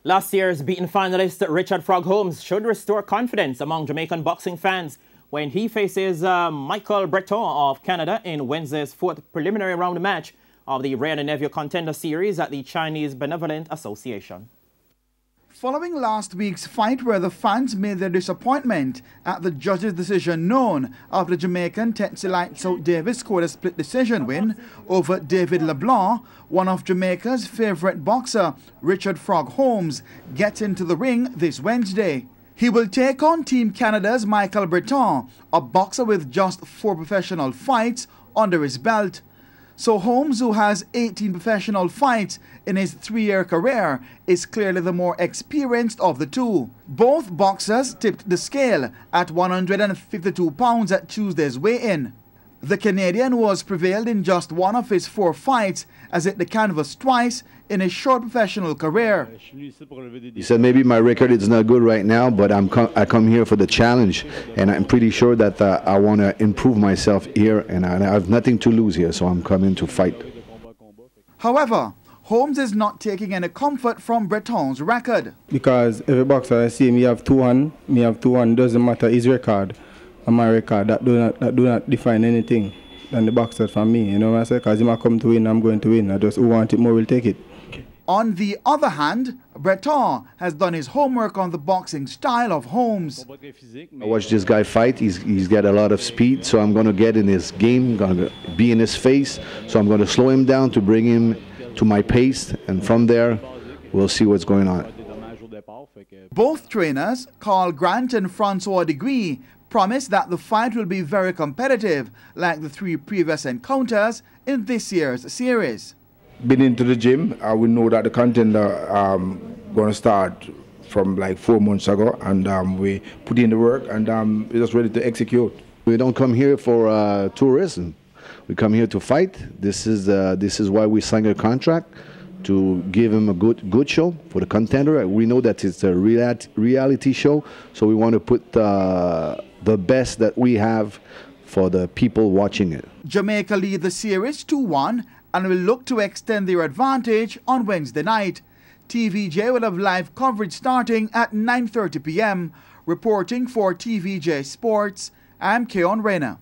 Last year's beaten finalist Richard "Frog" Holmes should restore confidence among Jamaican boxing fans when he faces Michael Breton of Canada in Wednesday's fourth preliminary round match of the Ryan and Nephew Contender Series at the Chinese Benevolent Association. Following last week's fight where the fans made their disappointment at the judge's decision known after the Jamaican Tetsilite Davis scored a split decision win over David LeBlanc, one of Jamaica's favourite boxer, Richard "Frog" Holmes, gets into the ring this Wednesday. He will take on Team Canada's Michael Breton, a boxer with just 4 professional fights under his belt. So Holmes, who has 18 professional fights in his 3-year career, is clearly the more experienced of the two. Both boxers tipped the scale at 152 pounds at Tuesday's weigh-in. The Canadian was prevailed in just one of his 4 fights as hit the canvas twice in his short professional career. He said maybe my record is not good right now, but I come here for the challenge, and I'm pretty sure that I want to improve myself here, and I have nothing to lose here, so I'm coming to fight. However, Holmes is not taking any comfort from Breton's record. Because every boxer I see, me have 2-1, doesn't matter his record and my record, that do not define anything than the boxer for me. You know what I say? Because if I come to win, I'm going to win. I just who want it more will take it. On the other hand, Breton has done his homework on the boxing style of Holmes. I watched this guy fight. He's got a lot of speed, so I'm going to get in his game, going to be in his face, so I'm going to slow him down to bring him to my pace, and from there, we'll see what's going on. Both trainers, Carl Grant and Francois Degree, promise that the fight will be very competitive, like the 3 previous encounters in this year's series. Been into the gym, we know that the contender going to start from like 4 months ago, and we put in the work, and we're just ready to execute. We don't come here for tourism. We come here to fight. This is why we signed a contract, to give him a good show for the contender. We know that it's a reality show, so we want to put the best that we have for the people watching it. Jamaica lead the series 2-1 and will look to extend their advantage on Wednesday night. TVJ will have live coverage starting at 9:30 p.m. Reporting for TVJ Sports, I'm Keon Reyna.